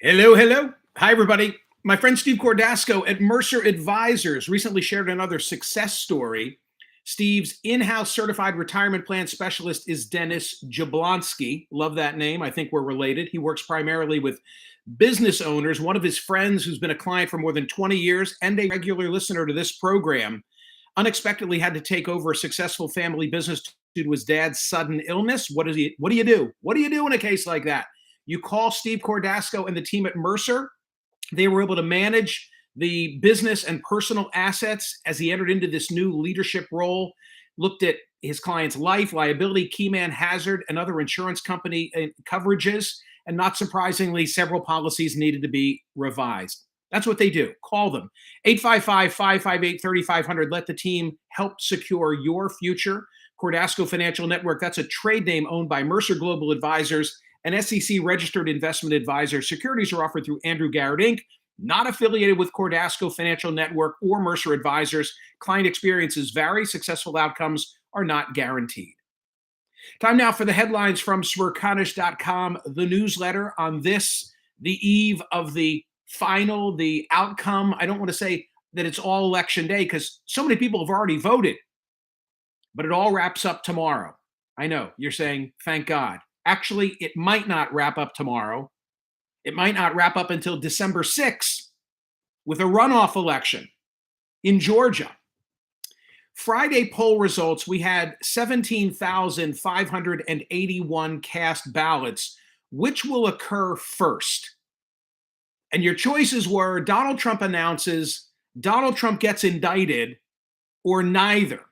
Hello, hello. Hi, everybody. My friend Steve Cordasco at Mercer Advisors recently shared another success story. Steve's in-house certified retirement plan specialist is Dennis Jablonski. Love that name. I think we're related. He works primarily with business owners. One of his friends, who's been a client for more than 20 years and a regular listener to this program, unexpectedly had to take over a successful family business due to his dad's sudden illness. What do you do? What do you do in a case like that? You call Steve Cordasco and the team at Mercer. They were able to manage the business and personal assets as he entered into this new leadership role, looked at his client's life, liability, key man hazard, and other insurance company coverages. And not surprisingly, several policies needed to be revised. That's what they do. Call them 855-558-3500. Let the team help secure your future. Cordasco Financial Network, that's a trade name owned by Mercer Global Advisors, an SEC registered investment advisor. Securities are offered through Andrew Garrett Inc., not affiliated with Cordasco Financial Network or Mercer Advisors. Client experiences vary. Successful outcomes are not guaranteed. Time now for the headlines from Smerconish.com, the newsletter on this, the eve of the outcome. I don't want to say that it's all election day because so many people have already voted, but it all wraps up tomorrow. I know you're saying, thank God. Actually, it might not wrap up tomorrow. It might not wrap up until December 6th with a runoff election in Georgia. Friday poll results, we had 17,581 cast ballots. Which will occur first? And your choices were Donald Trump announces, Donald Trump gets indicted, or neither.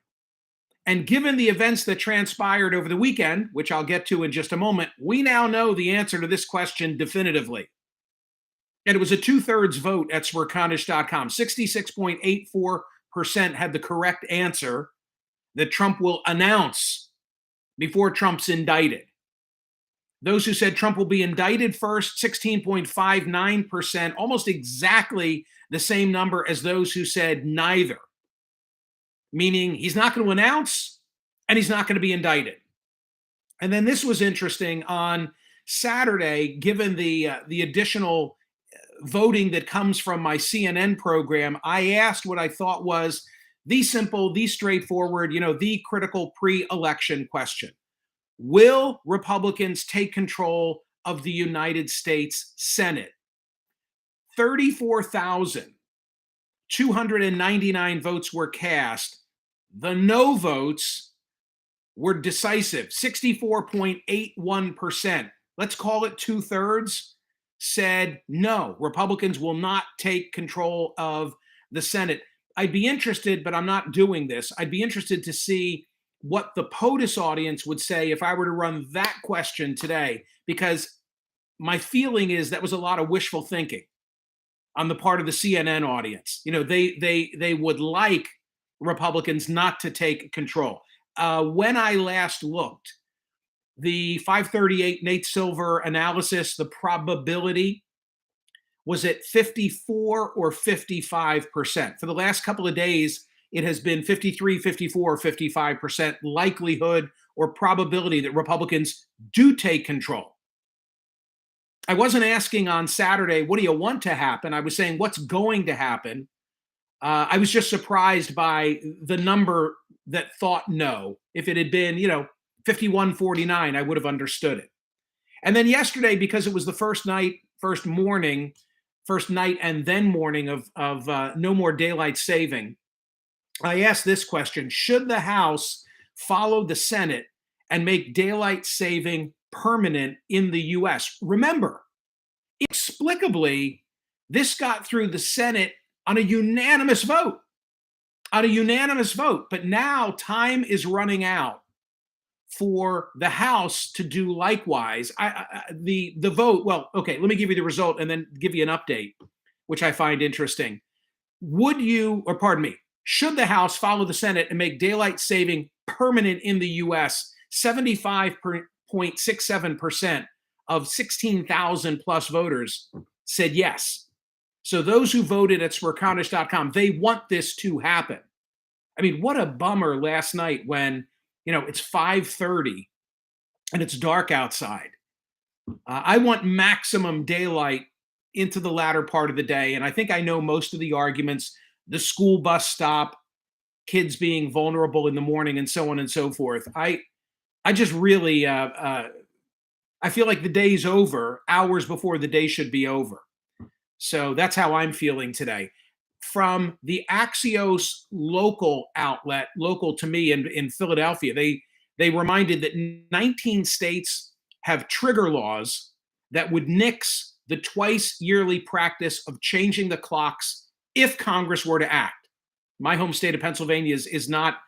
And given the events that transpired over the weekend, which I'll get to in just a moment, we now know the answer to this question definitively. And it was a 2/3 vote at Smerconish.com. 66.84% had the correct answer that Trump will announce before Trump's indicted. Those who said Trump will be indicted first, 16.59%, almost exactly the same number as those who said neither, meaning he's not going to announce and he's not going to be indicted. And then this was interesting on Saturday, given the additional voting that comes from my CNN program, I asked what I thought was the simple, the straightforward, the critical pre-election question. Will Republicans take control of the United States Senate? 34,299 votes were cast. The no votes were decisive, 64.81%. Let's call it 2/3 said no, Republicans will not take control of the Senate. I'd be interested, but I'm not doing this. I'd be interested to see what the POTUS audience would say if I were to run that question today, because my feeling is that was a lot of wishful thinking on the part of the CNN audience. They would like Republicans not to take control. When I last looked, the 538 Nate Silver analysis, the probability was at 54 or 55%. For the last couple of days, it has been 53, 54, 55% likelihood or probability that Republicans do take control. I wasn't asking on Saturday, what do you want to happen? I was saying, what's going to happen? I was just surprised by the number that thought no. If it had been, 51-49, I would have understood it. And then yesterday, because it was the first night and then morning of no more daylight saving, I asked this question: should the House follow the Senate and make daylight saving permanent in the U.S.? Remember, inexplicably, this got through the Senate on a unanimous vote. But now time is running out for the House to do likewise. The vote, well, okay, let me give you the result and then give you an update, which I find interesting. Should the House follow the Senate and make daylight saving permanent in the U.S.? 75.67% of 16,000 plus voters said yes. So those who voted at Smerconish.com, they want this to happen. I mean, what a bummer last night when, it's 5:30 and it's dark outside. I want maximum daylight into the latter part of the day, and I think I know most of the arguments, the school bus stop, kids being vulnerable in the morning, and so on and so forth. I just really I feel like the day's over hours before the day should be over. So that's how I'm feeling today. From the Axios local outlet, local to me in Philadelphia, they reminded that 19 states have trigger laws that would nix the twice yearly practice of changing the clocks if Congress were to act. My home state of Pennsylvania is not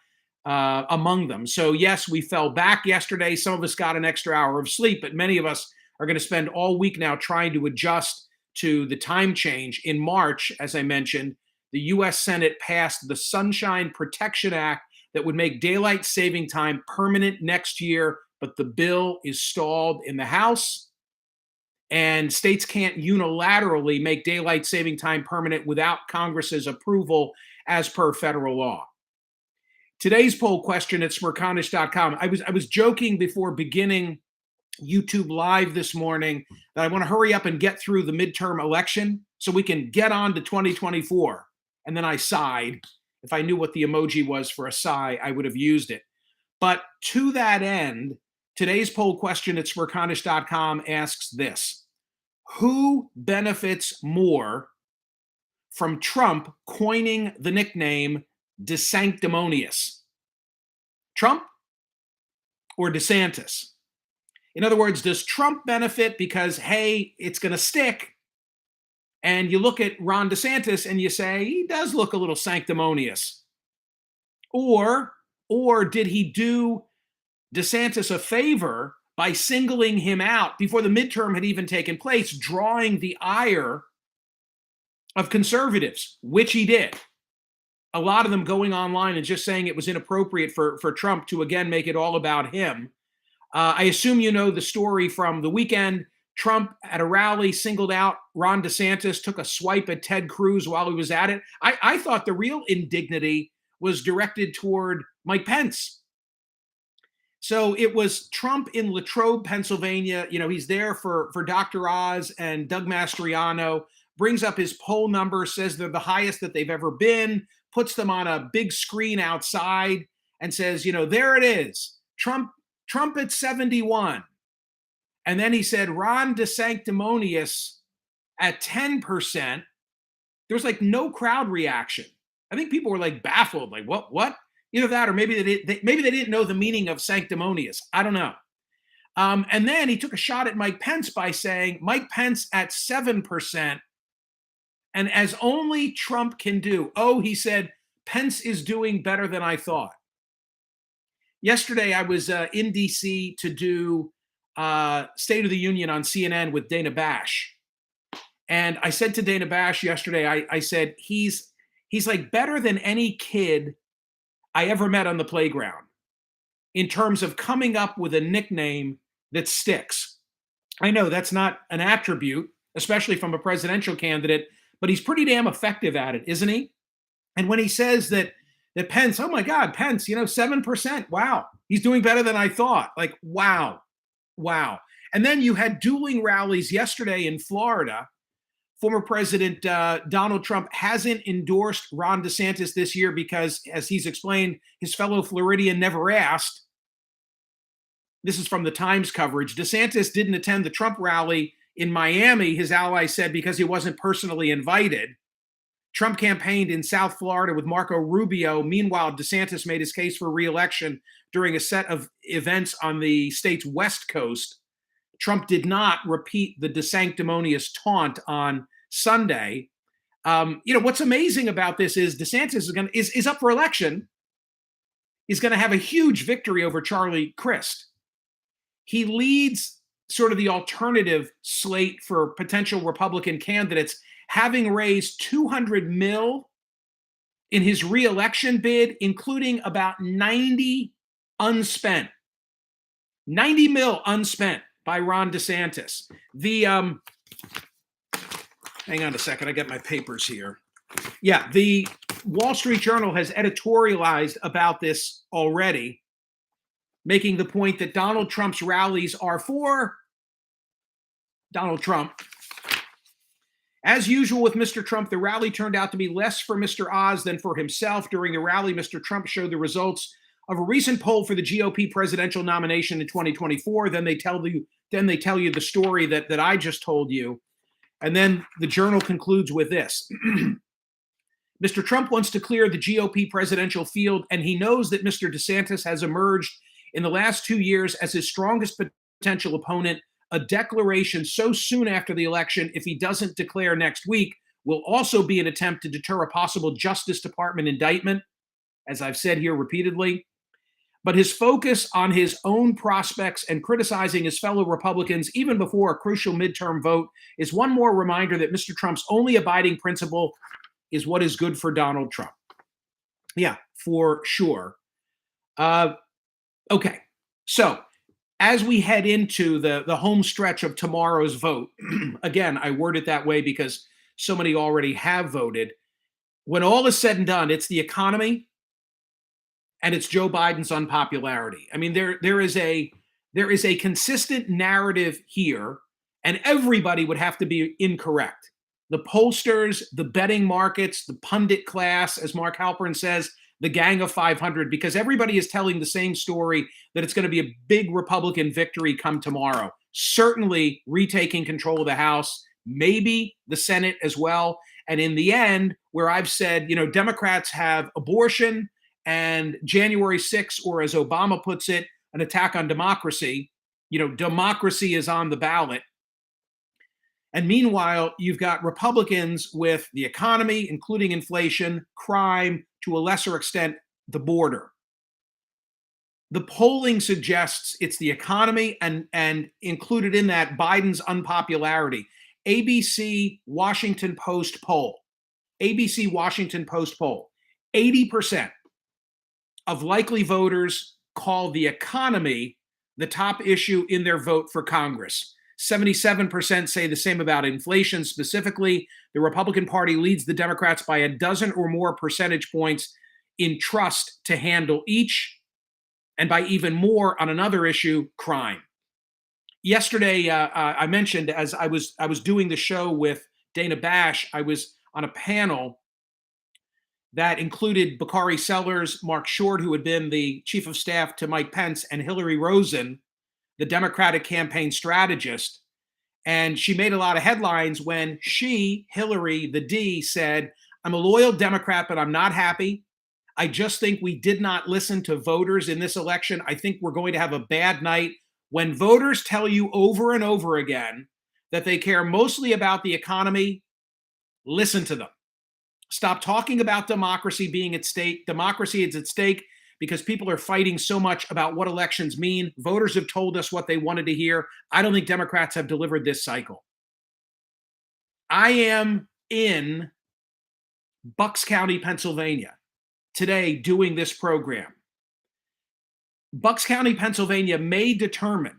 among them. So yes, we fell back yesterday. Some of us got an extra hour of sleep, but many of us are going to spend all week now trying to adjust to the time change. In March, as I mentioned, the U.S. Senate passed the Sunshine Protection Act that would make daylight saving time permanent next year, but the bill is stalled in the House, and states can't unilaterally make daylight saving time permanent without Congress's approval as per federal law. Today's poll question at Smerconish.com. I was joking before beginning YouTube Live this morning that I want to hurry up and get through the midterm election so we can get on to 2024. And then I sighed. If I knew what the emoji was for a sigh, I would have used it. But to that end, today's poll question at Smerconish.com asks this: who benefits more from Trump coining the nickname DeSanctimonious? Trump or DeSantis? In other words, does Trump benefit because, hey, it's going to stick? And you look at Ron DeSantis and you say, he does look a little sanctimonious. Or did he do DeSantis a favor by singling him out before the midterm had even taken place, drawing the ire of conservatives, which he did? A lot of them going online and just saying it was inappropriate for Trump to again make it all about him. I assume you know the story from the weekend. Trump at a rally singled out Ron DeSantis, took a swipe at Ted Cruz while he was at it. I thought the real indignity was directed toward Mike Pence. So it was Trump in Latrobe, Pennsylvania. You know, he's there for Dr. Oz and Doug Mastriano, brings up his poll number, says they're the highest that they've ever been, puts them on a big screen outside and says, you know, there it is. Trump at 71. And then he said, Ron DeSanctimonious at 10%. There's like no crowd reaction. I think people were like baffled, like, what? Either that, or maybe they didn't know the meaning of sanctimonious. I don't know. And then he took a shot at Mike Pence by saying, Mike Pence at 7%. And as only Trump can do, he said, Pence is doing better than I thought. Yesterday, I was in D.C. to do State of the Union on CNN with Dana Bash. And I said to Dana Bash yesterday, I said, he's like better than any kid I ever met on the playground in terms of coming up with a nickname that sticks. I know that's not an attribute, especially from a presidential candidate, but he's pretty damn effective at it, isn't he? And when he says that Pence, oh my God, Pence, 7%. Wow. He's doing better than I thought. Like, wow. And then you had dueling rallies yesterday in Florida. Former President Donald Trump hasn't endorsed Ron DeSantis this year because, as he's explained, his fellow Floridian never asked. This is from the Times coverage. DeSantis didn't attend the Trump rally in Miami, his ally said, because he wasn't personally invited. Trump campaigned in South Florida with Marco Rubio. Meanwhile, DeSantis made his case for re-election during a set of events on the state's West Coast. Trump did not repeat the DeSanctimonious taunt on Sunday. What's amazing about this is DeSantis is up for election. He's going to have a huge victory over Charlie Crist. He leads sort of the alternative slate for potential Republican candidates, having raised $200 million in his re-election bid, including about 90 unspent. 90 mil unspent by Ron DeSantis. Hang on a second, I got my papers here. Yeah, the Wall Street Journal has editorialized about this already, making the point that Donald Trump's rallies are for Donald Trump. As usual with Mr. Trump, the rally turned out to be less for Mr. Oz than for himself. During the rally, Mr. Trump showed the results of a recent poll for the GOP presidential nomination in 2024. Then they tell you the story that I just told you. And then the Journal concludes with this. Mr. Trump wants to clear the GOP presidential field, and he knows that Mr. DeSantis has emerged in the last 2 years as his strongest potential opponent. A declaration so soon after the election, if he doesn't declare next week, will also be an attempt to deter a possible Justice Department indictment, as I've said here repeatedly. But his focus on his own prospects and criticizing his fellow Republicans, even before a crucial midterm vote, is one more reminder that Mr. Trump's only abiding principle is what is good for Donald Trump. Yeah, for sure. Okay, so as we head into the home stretch of tomorrow's vote, again, I word it that way because so many already have voted. When all is said and done, it's the economy and it's Joe Biden's unpopularity. I mean, there is a consistent narrative here, and everybody would have to be incorrect. The pollsters, the betting markets, the pundit class, as Mark Halperin says, the gang of 500, because everybody is telling the same story that it's going to be a big Republican victory come tomorrow. Certainly retaking control of the House, maybe the Senate as well. And in the end, where I've said, Democrats have abortion and January 6th, or as Obama puts it, an attack on democracy. Democracy is on the ballot. And meanwhile, you've got Republicans with the economy, including inflation, crime, to a lesser extent, the border. The polling suggests it's the economy and included in that Biden's unpopularity. ABC Washington Post poll. 80% of likely voters call the economy the top issue in their vote for Congress. 77% say the same about inflation specifically. The Republican Party leads the Democrats by a dozen or more percentage points in trust to handle each, and by even more on another issue, crime. Yesterday, I mentioned as I was doing the show with Dana Bash, I was on a panel that included Bakari Sellers, Mark Short, who had been the chief of staff to Mike Pence, and Hillary Rosen, the Democratic campaign strategist. And she made a lot of headlines when she, Hillary, the D, said, "I'm a loyal Democrat, but I'm not happy. I just think we did not listen to voters in this election. I think we're going to have a bad night." When voters tell you over and over again that they care mostly about the economy, listen to them. Stop talking about democracy being at stake. Democracy is at stake because people are fighting so much about what elections mean. Voters have told us what they wanted to hear. I don't think Democrats have delivered this cycle. I am in Bucks County, Pennsylvania today doing this program. Bucks County, Pennsylvania may determine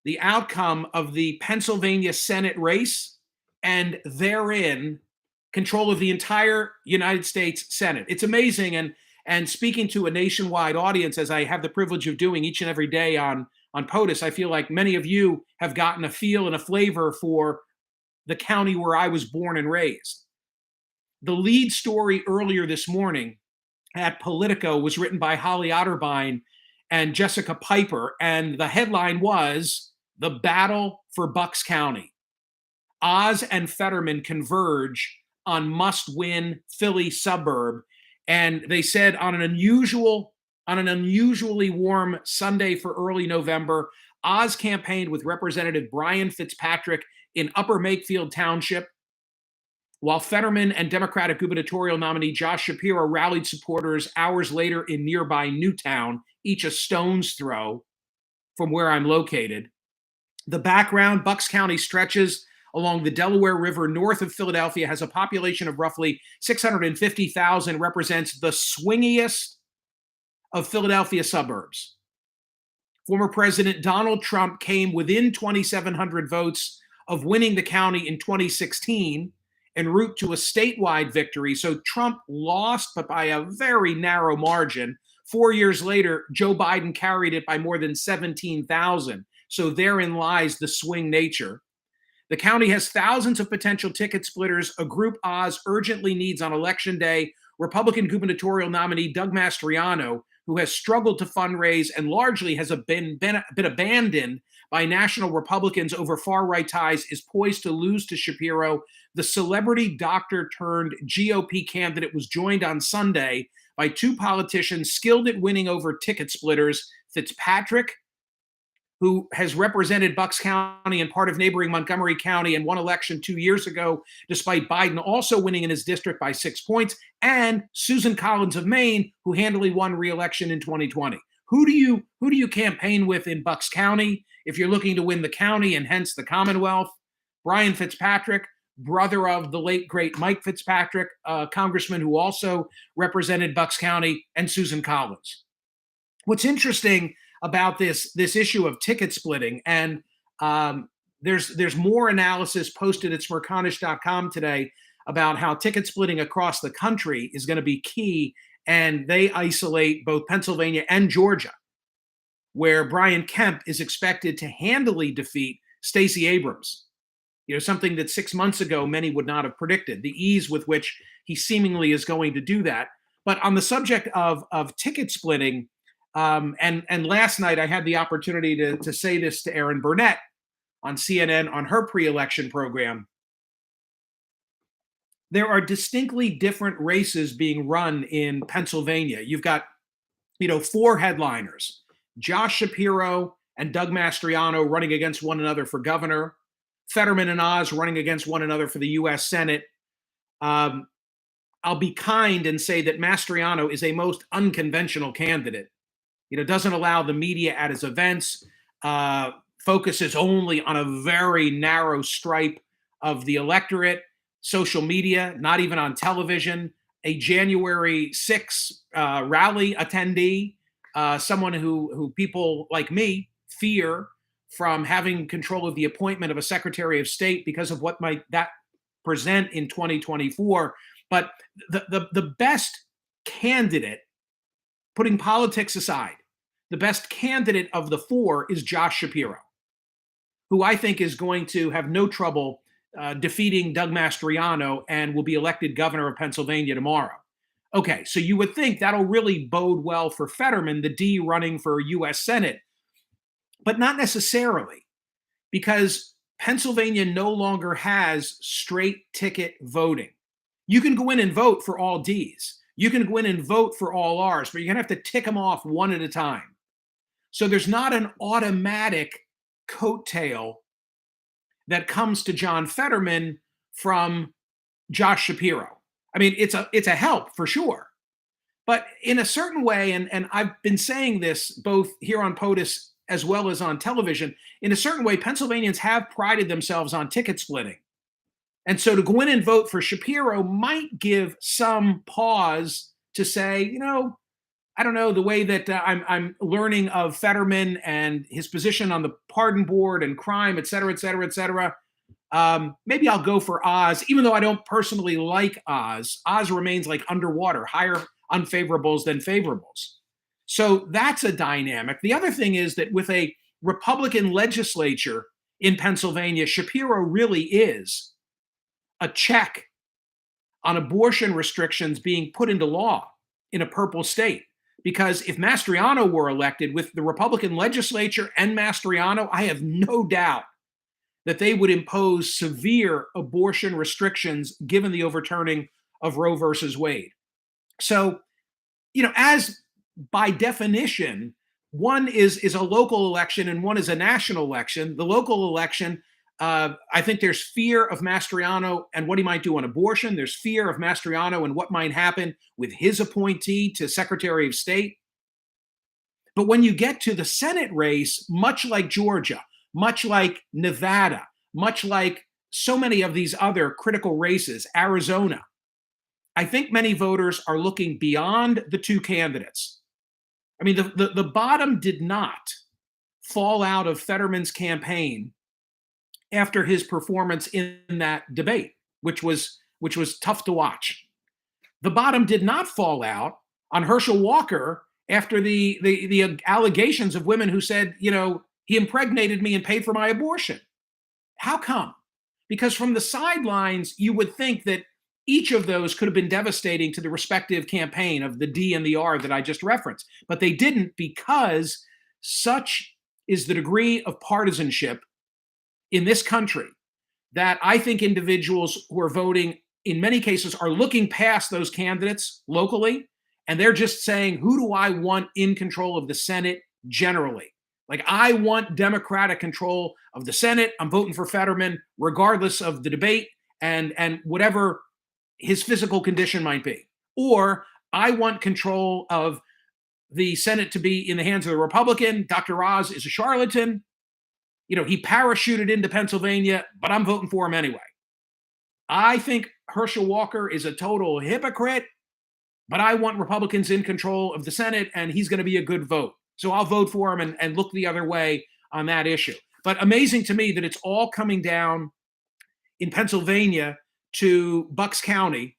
the outcome of the Pennsylvania Senate race and therein control of the entire United States Senate. It's amazing. And speaking to a nationwide audience, as I have the privilege of doing each and every day on POTUS, I feel like many of you have gotten a feel and a flavor for the county where I was born and raised. The lead story earlier this morning at Politico was written by Holly Otterbein and Jessica Piper, and the headline was "The Battle for Bucks County. Oz and Fetterman converge on must-win Philly suburb." And they said on an unusually warm Sunday for early November, Oz campaigned with Representative Brian Fitzpatrick in Upper Makefield Township, while Fetterman and Democratic gubernatorial nominee Josh Shapiro rallied supporters hours later in nearby Newtown, each a stone's throw from where I'm located. The background: Bucks County stretches along the Delaware River north of Philadelphia, has a population of roughly 650,000, represents the swingiest of Philadelphia suburbs. Former President Donald Trump came within 2,700 votes of winning the county in 2016 en route to a statewide victory. So Trump lost, but by a very narrow margin. 4 years later, Joe Biden carried it by more than 17,000. So therein lies the swing nature. The county has thousands of potential ticket splitters, a group Oz urgently needs on election day. Republican gubernatorial nominee Doug Mastriano, who has struggled to fundraise and largely has been abandoned by national Republicans over far-right ties, is poised to lose to Shapiro. The celebrity doctor turned GOP candidate was joined on Sunday by two politicians skilled at winning over ticket splitters, Fitzpatrick, who has represented Bucks County and part of neighboring Montgomery County and won election 2 years ago, despite Biden also winning in his district by 6 points, and Susan Collins of Maine, who handily won re-election in 2020. Who do you campaign with in Bucks County if you're looking to win the county and hence the Commonwealth? Brian Fitzpatrick, brother of the late great Mike Fitzpatrick, congressman who also represented Bucks County, and Susan Collins. What's interesting about this issue of ticket splitting, and there's more analysis posted at Smerconish.com today about how ticket splitting across the country is going to be key, and they isolate both Pennsylvania and Georgia, where Brian Kemp is expected to handily defeat Stacey Abrams. Something that 6 months ago many would not have predicted, the ease with which he seemingly is going to do that. But on the subject of ticket splitting, and last night I had the opportunity to say this to Erin Burnett on CNN on her pre-election program. There are distinctly different races being run in Pennsylvania. You've got, 4 headliners: Josh Shapiro and Doug Mastriano running against one another for governor, Fetterman and Oz running against one another for the U.S. Senate. I'll be kind and say that Mastriano is a most unconventional candidate. Doesn't allow the media at his events, focuses only on a very narrow stripe of the electorate, social media, not even on television, a January 6 rally attendee, someone who people like me fear from having control of the appointment of a Secretary of State because of what might that present in 2024. But the best candidate, putting politics aside, the best candidate of the 4 is Josh Shapiro, who I think is going to have no trouble defeating Doug Mastriano and will be elected governor of Pennsylvania tomorrow. Okay, so you would think that'll really bode well for Fetterman, the D running for U.S. Senate, but not necessarily, because Pennsylvania no longer has straight ticket voting. You can go in and vote for all Ds. You can go in and vote for all Rs, but you're going to have to tick them off one at a time. So there's not an automatic coattail that comes to John Fetterman from Josh Shapiro. I mean, it's a help for sure. But in a certain way, and I've been saying this both here on POTUS as well as on television, in a certain way, Pennsylvanians have prided themselves on ticket splitting. And so to go in and vote for Shapiro might give some pause to say, I don't know, the way that I'm learning of Fetterman and his position on the pardon board and crime, et cetera, et cetera, et cetera. Maybe I'll go for Oz, even though I don't personally like Oz. Oz remains like underwater, higher unfavorables than favorables. So that's a dynamic. The other thing is that with a Republican legislature in Pennsylvania, Shapiro really is a check on abortion restrictions being put into law in a purple state. Because if Mastriano were elected with the Republican legislature and Mastriano, I have no doubt that they would impose severe abortion restrictions given the overturning of Roe versus Wade. So, as by definition, one is a local election and one is a national election. The local election, I think there's fear of Mastriano and what he might do on abortion. There's fear of Mastriano and what might happen with his appointee to Secretary of State. But when you get to the Senate race, much like Georgia, much like Nevada, much like so many of these other critical races, Arizona, I think many voters are looking beyond the 2 candidates. I mean, the bottom did not fall out of Fetterman's campaign after his performance in that debate, which was tough to watch. The bottom did not fall out on Herschel Walker after the allegations of women who said, he impregnated me and paid for my abortion. How come? Because from the sidelines, you would think that each of those could have been devastating to the respective campaign of the D and the R that I just referenced. But they didn't, because such is the degree of partisanship in this country that I think individuals who are voting in many cases are looking past those candidates locally, and they're just saying, who do I want in control of the Senate generally? Like, I want Democratic control of the Senate. I'm voting for Fetterman, regardless of the debate and whatever his physical condition might be. Or I want control of the Senate to be in the hands of the Republican. Dr. Oz is a charlatan. You know, he parachuted into Pennsylvania, but I'm voting for him anyway. I think Herschel Walker is a total hypocrite, but I want Republicans in control of the Senate, and he's going to be a good vote. So I'll vote for him and look the other way on that issue. But amazing to me that it's all coming down in Pennsylvania to Bucks County.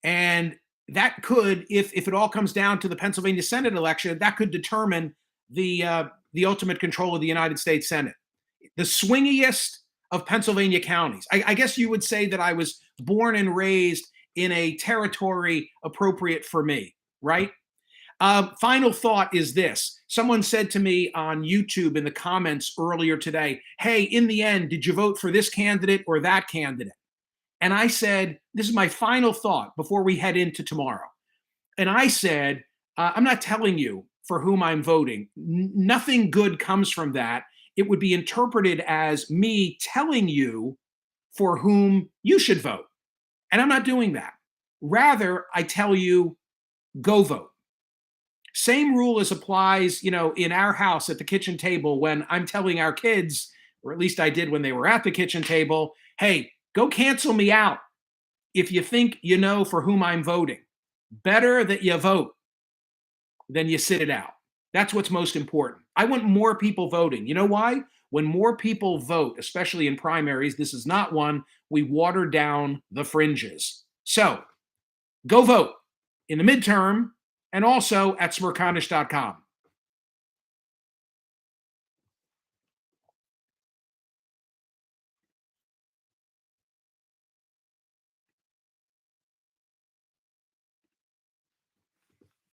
And that could, if it all comes down to the Pennsylvania Senate election, that could determine the ultimate control of the United States Senate. The swingiest of Pennsylvania counties. I guess you would say that I was born and raised in a territory appropriate for me, right? Final thought is this. Someone said to me on YouTube in the comments earlier today, hey, in the end, did you vote for this candidate or that candidate? And I said, this is my final thought before we head into tomorrow. And I said, I'm not telling you for whom I'm voting. Nothing good comes from that. It would be interpreted as me telling you for whom you should vote. And I'm not doing that. Rather, I tell you, go vote. Same rule as applies, you know, in our house at the kitchen table when I'm telling our kids, or at least I did when they were at the kitchen table, hey, go cancel me out if you think you know for whom I'm voting. Better that you vote than you sit it out. That's what's most important. I want more people voting. You know why? When more people vote, especially in primaries, this is not one, we water down the fringes. So go vote in the midterm and also at Smerconish.com.